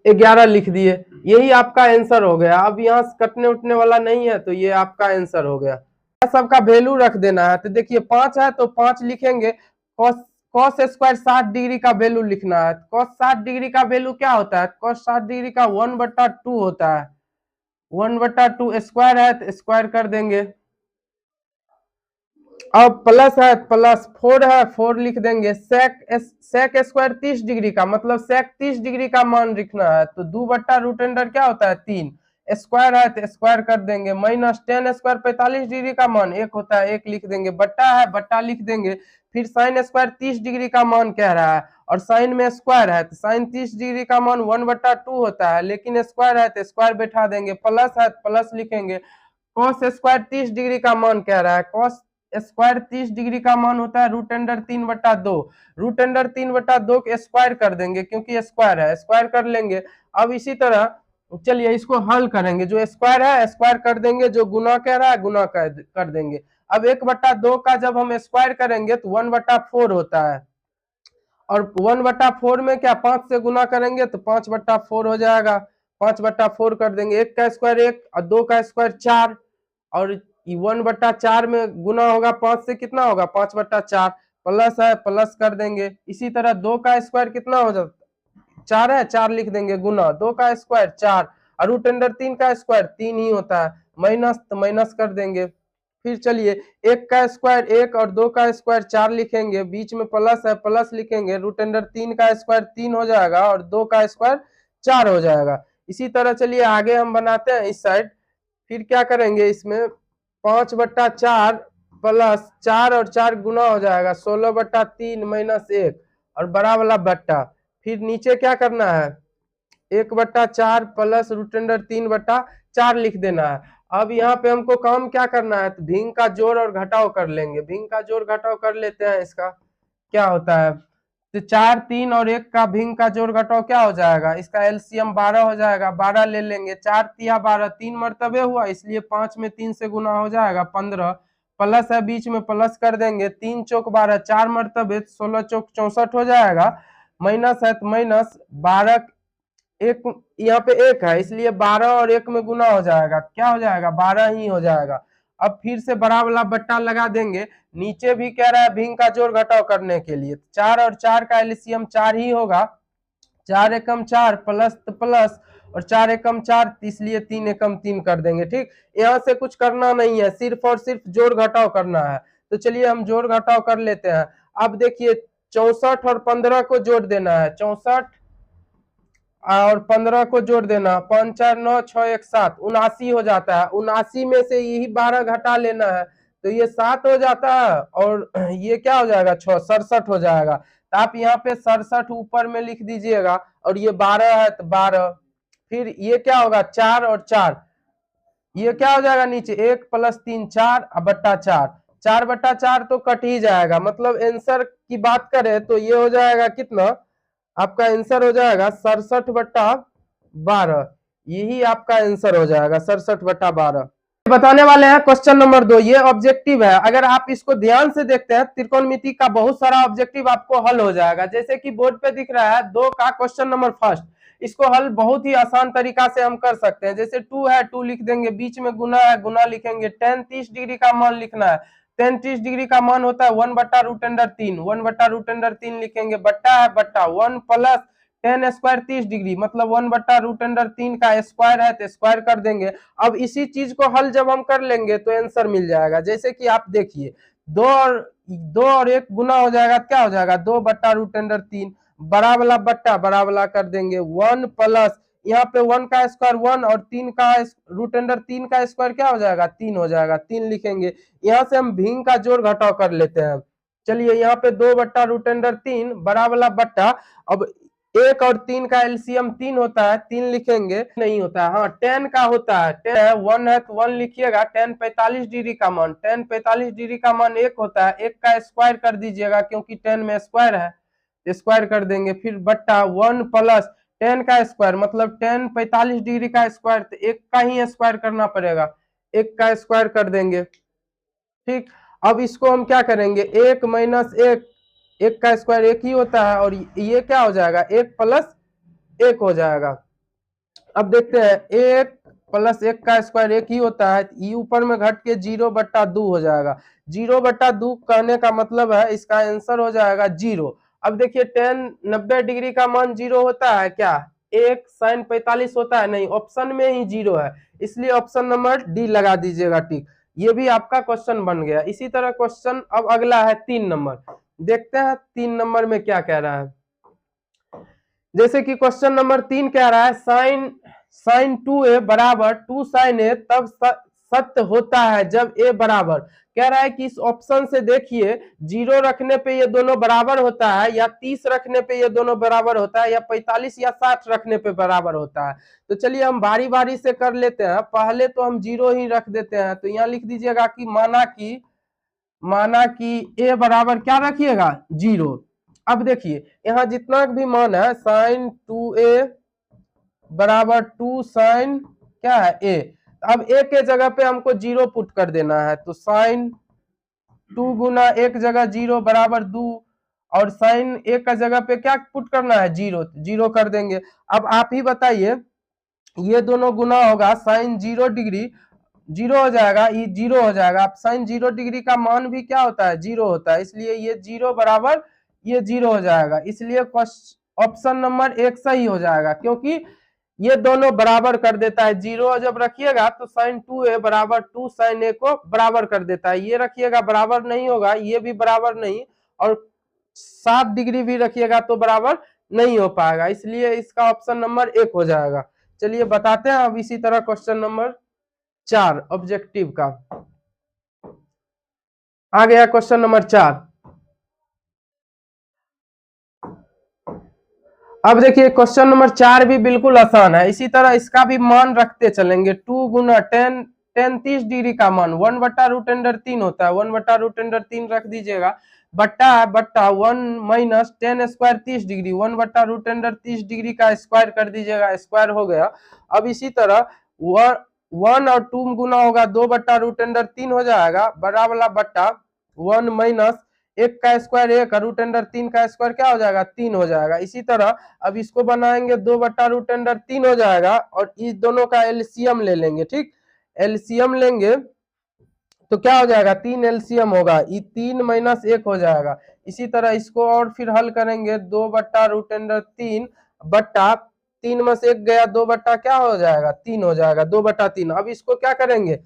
11 लिख दिए। यही आपका आंसर हो गया। अब यहाँ कटने उठने वाला नहीं है, तो ये आपका आंसर हो गया। सबका वैल्यू रख देना है, तो देखिए 5 है तो 5 लिखेंगे, cos स्क्वायर 60 डिग्री का वैल्यू लिखना है। cos 60 डिग्री का वैल्यू क्या होता है, cos 60 डिग्री का 1/2 होता है, 1/2 स्क्वायर है तो स्क्वायर कर देंगे। अब प्लस है प्लस 4 है 4 लिख देंगे। सेक स्क्वायर 30 डिग्री का, मतलब सेक 30 डिग्री का मान लिखना है, तो 2/√अंडर क्या होता है 3, स्क्वायर है तो स्क्वायर कर देंगे। माइनस 10 स्क्वायर 45 डिग्री का मान 1 होता है, 1 लिख देंगे। बट्टा है बट्टा लिख देंगे। फिर साइन स्क्वायर 30 डिग्री का मान कह रहा है, और साइन में स्क्वायर है तो साइन 30 डिग्री का मान 1/2 होता है, लेकिन स्क्वायर है तो स्क्वायर बैठा देंगे। प्लस है तो प्लस लिखेंगे। कॉस स्क्वायर 30 डिग्री का मान कह रहा है, कॉस स्क्वायर 30 डिग्री का मान होता है √3/2, √3/2 के स्क्वायर कर देंगे, क्योंकि स्क्वायर है, स्क्वायर कर लेंगे। अब इसी तरह चलिए इसको हल करेंगे, जो स्क्वायर है स्क्वायर कर देंगे, जो गुना कह रहा है गुना कर देंगे। अब 1/2 का जब हम स्क्वायर करेंगे तो 1/4 होता है, और 1/4 में क्या 5 से गुना करेंगे तो 5/4 हो जाएगा, 5/4 कर देंगे। 1 का स्क्वायर 1 और 2 का स्क्वायर 4, और 1/4 में गुना होगा 5 से, कितना होगा 5/4, प्लस है प्लस कर देंगे। इसी तरह 2 का स्क्वायर कितना हो जाता 4 है, 4 लिख देंगे गुना, 2 का स्क्वायर 4, और √3 का स्क्वायर 3 ही होता है, माइनस तो माइनस कर देंगे। फिर चलिए 1 का स्क्वायर 1 और 2 का स्क्वायर 4 लिखेंगे, बीच में प्लस है प्लस लिखेंगे, √3 का स्क्वायर 3 हो जाएगा, और 2 का स्क्वायर 4 हो जाएगा। इसी तरह चलिए आगे हम बनाते हैं इस साइड। फिर क्या करेंगे इसमें 5/4 प्लस 4 और 4 गुना हो जाएगा 16/3 माइनस 1, और बड़ा वाला बट्टा। फिर नीचे क्या करना है 1/4 प्लस √3/4 लिख देना है। अब यहाँ पे हमको काम क्या करना है, तो भिंग का जोड़ और घटाव कर लेंगे, भिंग का जोड़ घटाव कर लेते हैं। इसका क्या होता है, तो 4 3 और 1 का भिंग का जोड़ घटाव क्या हो जाएगा, इसका एलसीएम 12 हो जाएगा, 12 ले लेंगे। 4 तिया 12 3 मरतबे हुआ, इसलिए 5 में 3 से गुना हो जाएगा 15, प्लस है बीच में प्लस कर देंगे, 3 चौक 12 4 मरतबे 16 चौक 64 हो जाएगा, माइनस है तो माइनस 12, एक यहाँ पे 1 है इसलिए 12 और 1 में गुना हो जाएगा, क्या हो जाएगा 12 ही हो जाएगा। अब फिर से बड़ा वाला बट्टा लगा देंगे। नीचे भी कह रहा है भिंग का जोड़ घटाव करने के लिए, 4 और 4 का एलसीएम 4 ही होगा, 4 एकम 4 प्लस तो प्लस, और 4 एकम 4 इसलिए 3 एकम 3 कर देंगे। ठीक, यहाँ से कुछ करना नहीं है, सिर्फ और सिर्फ जोड़ घटाव करना है। तो चलिए हम जोड़ घटाव कर लेते हैं। अब देखिए 64 और 15 को जोड़ देना है, 64 और 15 को जोड़ देना, 5 4 9 6 1 7, 79 हो जाता है। 79 में से यही 12 घटा लेना है तो ये 7 हो जाता है, और ये क्या हो जाएगा 6, 67 हो जाएगा। तो आप यहाँ पे 67 ऊपर में लिख दीजिएगा, और ये 12 है तो 12, फिर ये क्या होगा 4 और 4, ये क्या हो जाएगा नीचे 1 + 3 4 बट्टा 4, 4/4 तो कट ही जाएगा। मतलब आंसर की बात करें तो ये हो जाएगा कितना, आपका आंसर हो जाएगा 67/12, यही आपका आंसर हो जाएगा 67/12। बताने वाले हैं क्वेश्चन नंबर 2, ये ऑब्जेक्टिव है। अगर आप इसको ध्यान से देखते हैं त्रिकोणमिति का बहुत सारा ऑब्जेक्टिव आपको हल हो जाएगा। जैसे कि बोर्ड पे दिख रहा है 2 का क्वेश्चन नंबर फर्स्ट, इसको हल बहुत ही आसान तरीका से हम कर सकते हैं। जैसे 2 है, 2 लिख देंगे, बीच में गुना है, गुना लिखेंगे, tan 30 डिग्री का मान लिखना है, tan 30 डिग्री का मान होता है 1/√3, 1/√3 लिखेंगे, बट्टा है बट्टा 1 + tan स्क्वायर 30 डिग्री, मतलब 1/√3 का स्क्वायर है तो स्क्वायर कर देंगे। अब इसी चीज को हल जब हम कर लेंगे तो आंसर मिल जाएगा। जैसे कि आप देखिए 2 और 1 गुना हो जाएगा, क्या हो जाएगा 2/√3, बड़ा वाला बट्टा बड़ा वाला कर देंगे, 1 प्लस यहाँ पे 1 का स्क्वायर 1 और 3 का √3 का स्क्वायर क्या हो जाएगा 3 हो जाएगा, 3 लिखेंगे। यहाँ से हम भिन्न का जोड़ घटाव कर लेते हैं। चलिए यहाँ पे 2/√3 बड़ा वाला बट्टा, अब 1 और 3 का एलसीएम 3 होता है, 3 लिखेंगे, नहीं होता है, हाँ 10 का होता है, 10 है, 1 है तो 1 लिखिएगा, 10 45 डिग्री का मान, 10 45 डिग्री का मान 1 होता है, 1 का स्क्वायर कर दीजिएगा क्योंकि 10 में स्क्वायर है, स्क्वायर कर देंगे, फिर बट्टा 1 प्लस 10 का स्क्वायर, मतलब 10 45 डिग्री का स्क्वायर, तो 1 का ही स्क्वायर करना पड़ेगा, 1 का स्क्वायर कर देंगे। ठीक, अब इसको हम क्या करेंगे 1 - 1, 1 का स्क्वायर 1 ही होता है, और ये क्या हो जाएगा 1 + 1 हो जाएगा। अब देखते हैं 1 + 1 का स्क्वायर 1 ही होता है, ये ऊपर में घट के 0/2 हो जाएगा। 0/2 कहने का मतलब है इसका आंसर हो जाएगा 0। अब देखिए tan 90 डिग्री का मान 0 होता है क्या, 1 sin 45 होता है, नहीं, ऑप्शन में ही 0 है, इसलिए ऑप्शन नंबर डी लगा दीजिएगा टिक। ये भी आपका क्वेश्चन बन गया। इसी तरह क्वेश्चन अब अगला है 3 नंबर, देखते हैं 3 नंबर में क्या कह रहा है। जैसे कि क्वेश्चन नंबर 3 कह रहा है sin 2a बराबर 2 sin a तब सत्य होता है जब a बराबर, कह रहा है कि इस ऑप्शन से देखिए 0 रखने पे ये दोनों बराबर होता है, या 30 रखने पे ये दोनों बराबर होता है, या 45 या 60 रखने पे बराबर होता है। तो चलिए हम बारी बारी से कर लेते हैं। पहले तो हम 0 ही रख देते हैं, तो यहाँ लिख दीजिएगा कि माना कि a बराबर क्या रखिएगा 0। अब देखिए यहाँ जितना भी मान है sin 2a बराबर 2 sin क्या है a, अब a के जगह पे हमको 0 पुट कर देना है, तो sin 2 गुना एक जगह 0 बराबर 2, और sin a का जगह पे क्या पुट करना है 0, 0 कर देंगे। अब आप ही बताइए ये दोनों गुना होगा sin 0 डिग्री 0 हो जाएगा, ये 0 हो जाएगा। अब sin 0 डिग्री का मान भी क्या होता है 0 होता है, इसलिए ये 0 बराबर ये 0 हो जाएगा, इसलिए ऑप्शन नंबर 1 सही हो जाएगा, क्योंकि ये दोनों बराबर कर देता है। 0 जब रखिएगा तो sin 2a बराबर 2 sin a को बराबर कर देता है, ये रखिएगा बराबर नहीं होगा, ये भी बराबर नहीं, और 7 डिग्री भी रखिएगा तो बराबर नहीं हो पाएगा, इसलिए इसका ऑप्शन नंबर 1 हो जाएगा। चलिए बताते हैं अब इसी तरह क्वेश्चन नंबर 4 ऑब्जेक्टिव का आ गया। क्वेश्चन नंबर 4, अब देखिए क्वेश्चन नंबर 4 भी बिल्कुल आसान है। इसी तरह इसका भी मान रखते चलेंगे, 2 गुना tan 30 डिग्री का मान 1/√3 होता है, 1/√3 रख दीजिएगा, बट्टा है बट्टा 1 - tan स्क्वायर 30 डिग्री, 1/√30 डिग्री का स्क्वायर कर दीजिएगा, स्क्वायर हो गया। अब इसी तरह 1 और 2 गुना होगा 2/√3 हो जाएगा, बड़ा वाला बट्टा 1 - 1 का स्क्वायर 1 और √3 का स्क्वायर क्या हो जाएगा 3 हो जाएगा। इसी तरह अब इसको बनाएंगे 2/√3 हो जाएगा, और इस दोनों का एलसीएम ले लेंगे। ठीक, एलसीएम लेंगे तो क्या हो जाएगा 3 एलसीएम होगा, ये 3 - 1 हो जाएगा। इसी तरह इसको और फिर हल करेंगे 2/√3 बट्टा 3 में से 1 गया, 2 बट्टा क्या हो जाएगा 3 हो जाएगा, 2/3। अब इसको क्या करेंगे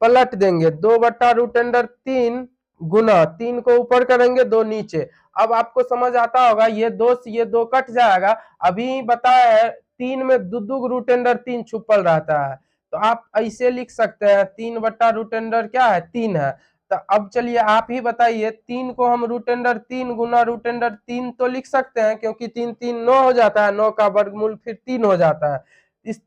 पलट देंगे, 2/√3 गुना, 3 को ऊपर करेंगे 2 नीचे। अब आपको समझ आता होगा, ये 2 से ये 2 कट जाएगा। अभी बताया है 3 में दो रूट अंडर 3 छुपल रहता है, तो आप ऐसे लिख सकते हैं 3 बट्टा रूट अंडर क्या है 3 है। तो अब चलिए आप ही बताइए, 3 को हम रूट अंडर 3 गुना रूट अंडर 3 तो लिख सकते हैं, क्योंकि 3 3 9 हो जाता है, 9 का वर्गमूल फिर 3 हो जाता है। इस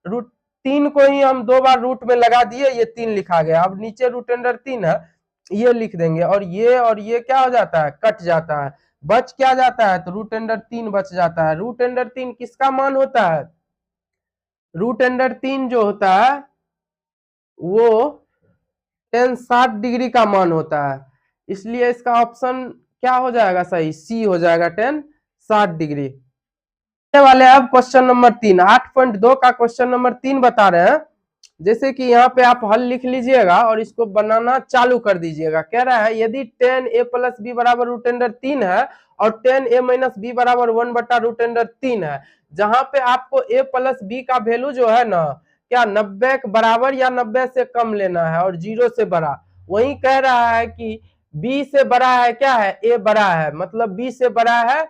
रूट 3 को ही हम 2 बार रूट में लगा दिए, ये 3 लिखा गया। अब नीचे रूट अंडर 3 है, ये लिख देंगे, और ये क्या हो जाता है, कट जाता है। बच क्या जाता है, तो रूट अंडर 3 बच जाता है। रूट अंडर 3 किसका मान होता है, रूट अंडर 3 जो होता है वो tan 60 डिग्री का मान होता है, इसलिए इसका ऑप्शन क्या हो जाएगा सही, सी हो जाएगा, tan 60 डिग्री। वाले अब क्वेश्चन नंबर 3, 8.2 का क्वेश्चन नंबर 3 बता रहे हैं। जैसे कि यहाँ पे आप हल लिख लीजिएगा और इसको बनाना चालू कर दीजिएगा। कह रहा है यदि tan a प्लस बी बराबर रूट अंडर 3 है और tan a माइनस बी बराबर 1 बटा रूट अंडर 3 है, जहां पे आपको a प्लस बी का वैल्यू जो है ना, क्या 90 के बराबर या 90 से कम लेना है और 0 से बड़ा। वही कह रहा है कि b से बड़ा है, क्या है, a बड़ा है, मतलब b से बड़ा है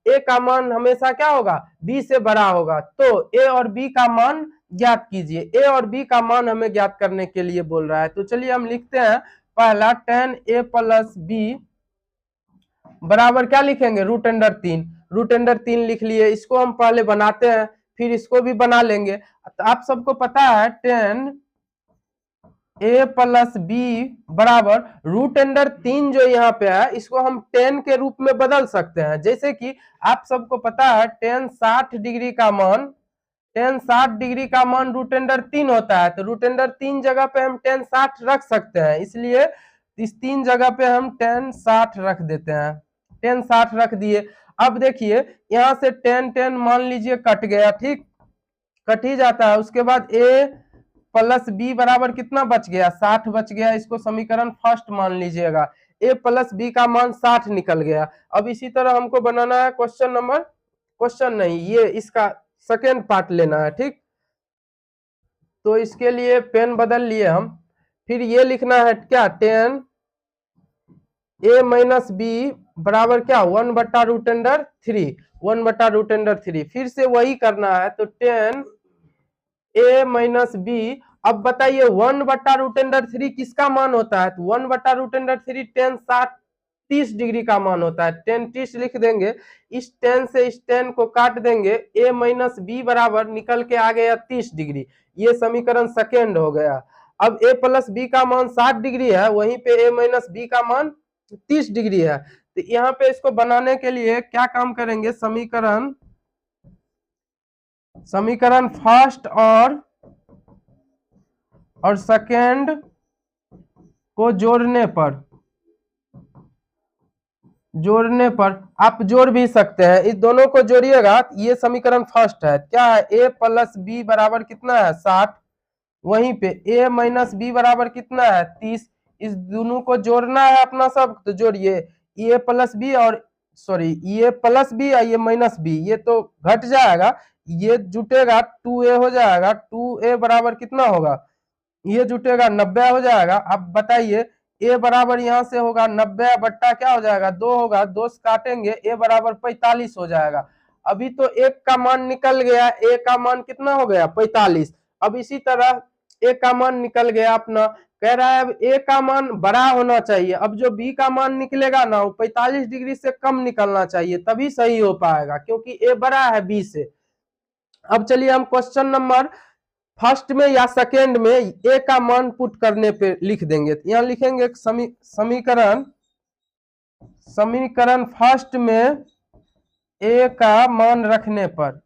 a का मान हमेशा क्या होगा, b से बड़ा होगा। तो a और b का मान ज्ञात कीजिए। a और b का मान हमें ज्ञात करने के लिए बोल रहा है, तो चलिए हम लिखते हैं पहला tan a प्लस बी बराबर क्या लिखेंगे, रूट अंडर 3। रूट अंडर 3 लिख लिए, इसको हम पहले बनाते हैं, फिर इसको भी बना लेंगे। तो आप सबको पता है tan a प्लस बी बराबर रूट अंडर 3 जो यहाँ पे है, इसको हम tan के रूप में बदल सकते हैं। जैसे कि आप सबको पता है tan 60 डिग्री का मान, tan 60 डिग्री का मान रूट अंडर 3 होता है, तो रूट अंडर 3 जगह पे हम tan 60 रख सकते हैं, इसलिए इस 3 जगह पे हम tan 60 रख देते हैं। tan 60 रख दिए। अब देखिए यहाँ से tan मान लीजिए कट गया, ठीक, कट ही जाता है। उसके बाद a प्लस बी बराबर कितना बच गया, 60 बच गया। इसको समीकरण फर्स्ट मान लीजिएगा, a प्लस बी का मान 60 निकल गया। अब इसी तरह हमको बनाना है क्वेश्चन नहीं, ये इसका सेकेंड पार्ट लेना है, ठीक। तो इसके लिए पेन बदल लिए हम, फिर ये लिखना है क्या, tan a माइनस बी बराबर क्या, 1 बट्टा रूट अंडर 3, 1 बट्टा रूट अंडर 3। फिर से वही करना है, तो tan a माइनस बी। अब बताइए 1 बट्टा रूट अंडर 3 किसका मान होता है, तो 1 बट्टा रूट अंडर 3 tan 30 डिग्री का मान होता है, tan 30 लिख देंगे। इस tan से इस tan को काट देंगे, a माइनस बी बराबर निकल के आ गया 30 डिग्री, ये समीकरण सेकेंड हो गया। अब a प्लस बी का मान 60 डिग्री है, वहीं पे a माइनस बी का मान 30 डिग्री है। तो यहाँ पे इसको बनाने के लिए क्या काम करेंगे, समीकरण फर्स्ट और सेकेंड को जोड़ने पर आप जोड़ भी सकते हैं, इस दोनों को जोड़िएगा। ये समीकरण फर्स्ट है, क्या है, a प्लस बी बराबर कितना है 60, वहीं पे a माइनस बी बराबर कितना है 30। इस दोनों को जोड़ना है अपना सब, तो जोड़िए, a प्लस बी और ये प्लस बी और ये माइनस बी, ये तो घट जाएगा, ये जुटेगा 2a हो जाएगा। 2a बराबर कितना होगा, ये जुटेगा 90 हो जाएगा। अब बताइए a बराबर यहाँ से होगा 90 बट्टा क्या हो जाएगा 2 होगा, 2 से काटेंगे a बराबर 45 हो जाएगा। अभी तो एक का मान निकल गया, a का मान कितना हो गया 45। अब इसी तरह a का मान निकल गया अपना, कह रहा है अब a का मान बड़ा होना चाहिए। अब जो b का मान निकलेगा ना, वो 45 डिग्री से कम निकलना चाहिए, तभी सही हो पाएगा, क्योंकि a बड़ा है b से। अब चलिए हम क्वेश्चन नंबर फर्स्ट में या सेकेंड में a का मान पुट करने पे लिख देंगे। यहाँ लिखेंगे समीकरण फर्स्ट में a का मान रखने पर,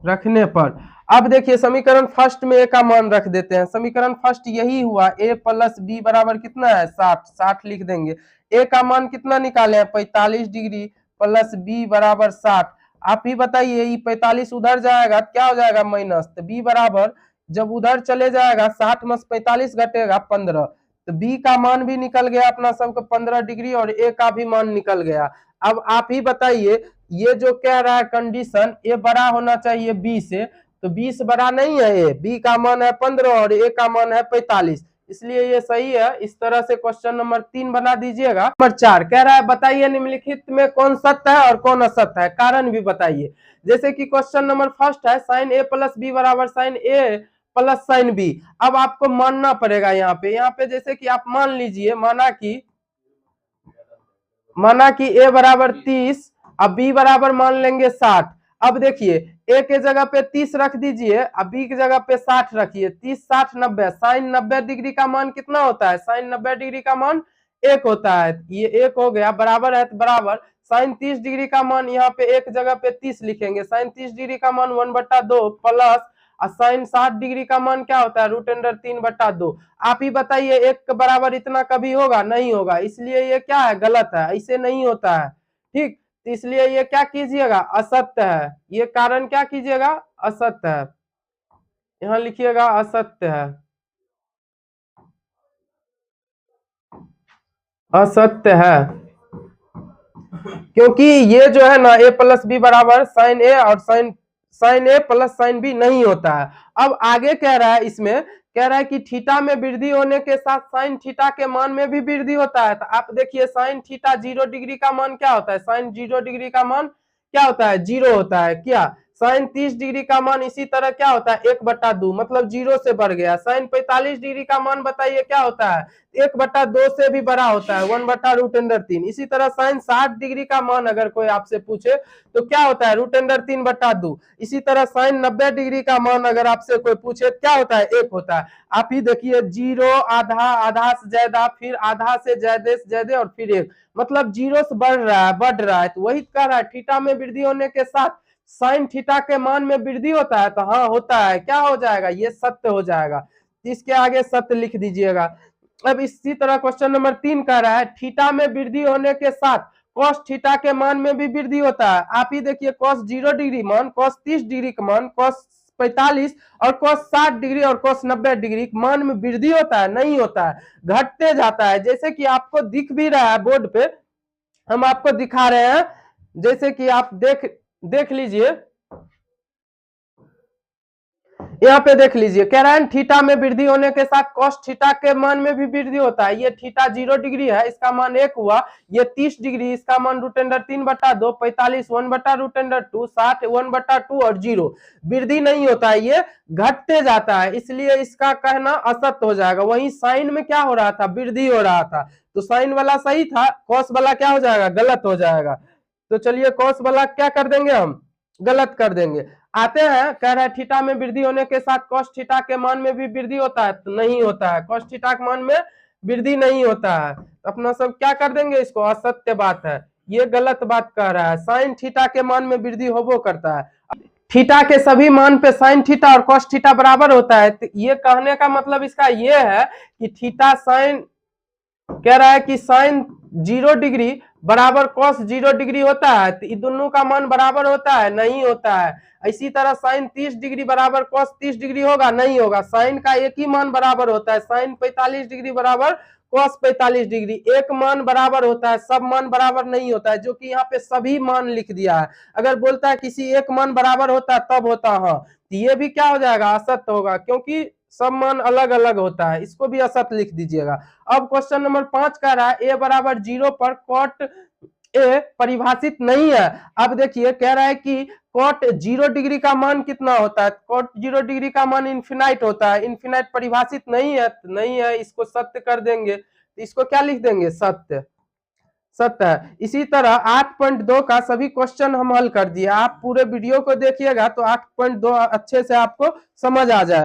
रखने पर अब देखिए समीकरण फर्स्ट में a का मान रख देते हैं। समीकरण फर्स्ट यही हुआ, a प्लस बी बराबर कितना है 60 लिख देंगे। a का मान कितना निकाले हैं 45 डिग्री, प्लस b बराबर 60। आप ही बताइए, ये 45 उधर जाएगा क्या हो जाएगा माइनस, तो b बराबर जब उधर चले जाएगा 60 में 45 घटेगा 15, तो b का मान भी निकल गया अपना सबको 15 डिग्री, और a का भी मान निकल गया। अब आप ही बताइए, ये जो कह रहा है कंडीशन a बड़ा होना चाहिए b से, तो 20 बड़ा नहीं है ए, बी का मान है 15 और ए का मान है 45, इसलिए ये सही है। इस तरह से क्वेश्चन नंबर 3 बना दीजिएगा। नंबर 4 कह रहा है बताइए निम्नलिखित में कौन सत्य है और कौन असत्य है, कारण भी बताइए। जैसे कि क्वेश्चन नंबर फर्स्ट है साइन ए प्लस बी बराबर साइन ए प्लस साइन बी। अब आपको मानना पड़ेगा यहाँ पे जैसे कि आप मान लीजिए, माना कि ए बराबर 30, अब बी बराबर मान लेंगे 60। अब देखिए ए के जगह पे 30 रख दीजिए, अब बी की जगह पे 60 रखिए, 30 60 90, साइन 90 डिग्री का मान कितना होता है, साइन 90 डिग्री का मान 1 होता है, ये 1 हो गया, बराबर है तो बराबर साइन 30 डिग्री का मान यहाँ पे एक जगह पे 30 लिखेंगे, साइन 30 डिग्री का मान 1/2 प्लस साइन 60 डिग्री का मान क्या होता है, √3/2। आप ही बताइए एक के बराबर इतना कभी होगा, नहीं होगा, इसलिए ये क्या है, गलत है, ऐसे नहीं होता है। ठीक, तो इसलिए ये क्या कीजिएगा, असत्य है, ये कारण क्या कीजिएगा, असत्य है, यहां लिखिएगा असत्य है, असत्य है। क्योंकि ये जो है ना ए प्लस बी बराबर साइन ए और साइन ए प्लस साइन बी नहीं होता है। अब आगे कह रहा है, इसमें कह रहा है कि थीटा में वृद्धि होने के साथ साइन थीटा के मान में भी वृद्धि होता है। तो आप देखिए साइन थीटा 0 डिग्री का मान क्या होता है, साइन 0 डिग्री का मान क्या होता है, 0 होता है। क्या साइन 30 डिग्री का मान इसी तरह क्या होता है, 1/2, मतलब 0 से बढ़ गया। साइन 45 डिग्री का मान बताइए क्या होता है, 1/2 से भी बड़ा होता है, 1/√3। इसी तरह साइन 60 डिग्री का मान अगर कोई आपसे पूछे तो क्या होता है, √3/2। इसी तरह साइन 90 डिग्री का मान अगर आपसे कोई पूछे क्या होता है, 1 होता है। आप ही देखिए 0, आधा, आधा से ज्यादा, फिर आधा से ज्यादा और फिर 1, मतलब 0 से बढ़ रहा है। तो वही कह रहा है थीटा में वृद्धि होने के साथ साइन थीटा के मान में वृद्धि होता है, तो हाँ होता है, क्या हो जाएगा, ये सत्य हो जाएगा। इसके आगे सत्य लिख दीजिएगा। अब इसी तरह क्वेश्चन नंबर 3 कह रहा है थीटा में वृद्धि होने के साथ कॉस थीटा के मान में भी वृद्धि होता है। आप ही देखिए कॉस 0 डिग्री मान, कॉस 30 डिग्री का मान, कॉस 45 और कॉस 60 डिग्री और कॉस 90 डिग्री मान में वृद्धि होता है, नहीं होता है, घटते जाता है। जैसे कि आपको दिख भी रहा है बोर्ड पे, हम आपको दिखा रहे हैं, जैसे कि आप देख लीजिए, यहाँ पे देख लीजिए, कह रहा है थीटा में वृद्धि होने के साथ कॉस थीटा के मान में भी वृद्धि होता है। ये थीटा 0 डिग्री है, इसका मान 1 हुआ, ये 30 डिग्री, इसका मान √3/2, 45 1/√2, 60 1/2 और 0 वृद्धि नहीं होता है, ये घटते जाता है, इसलिए इसका कहना असत्य हो जाएगा। वहीं साइन में क्या हो रहा था, वृद्धि हो रहा था, तो साइन वाला सही था, कॉस वाला क्या हो जाएगा, गलत हो जाएगा। तो चलिए कॉस वाला क्या कर देंगे, हम गलत कर देंगे। आते हैं, कह रहा है थीटा में वृद्धि होने के साथ कॉस थीटा के मान में भी वृद्धि होता है, तो नहीं होता है, कॉस थीटा के मान में वृद्धि नहीं होता है, तो अपना सब क्या कर देंगे, इसको असत्य बात है, ये गलत बात कह रहा है। साइन थीटा के मान में वृद्धि होबो करता है, थीटा के सभी मान पे साइन थीटा और कॉस थीटा बराबर होता है। तो ये कहने का मतलब इसका ये है कि थीटा साइन, कह रहा है कि साइन 0 डिग्री बराबर कॉस 0 डिग्री होता है, तो इन दोनों का मान बराबर होता है, नहीं होता है। इसी तरह साइन 30 डिग्री बराबर कॉस 30 डिग्री होगा, नहीं होगा, साइन का एक ही मान बराबर होता है। साइन 45 डिग्री बराबर कॉस 45 डिग्री, एक मान बराबर होता है, सब मान बराबर नहीं होता है, जो कि यहाँ पे सभी मान लिख दिया है। अगर बोलता है किसी एक मान बराबर होता है तब होता, हाँ, तो ये भी क्या हो जाएगा, असत्य होगा, क्योंकि सब मान अलग अलग होता है, इसको भी असत्य लिख दीजिएगा। अब क्वेश्चन नंबर 5 कह रहा है ए बराबर 0 पर कॉट ए परिभाषित नहीं है। अब देखिए कह रहा है कि कॉट 0 डिग्री का मान कितना होता है, कॉट 0 डिग्री का मान इन्फिनाइट होता है, इन्फिनाइट परिभाषित नहीं है, नहीं है, इसको सत्य कर देंगे, तो इसको क्या लिख देंगे, सत्य, सत्य है। इसी तरह 8.2 का सभी क्वेश्चन हम हल कर दिए, आप पूरे वीडियो को देखिएगा तो 8.2 अच्छे से आपको समझ आ जाए।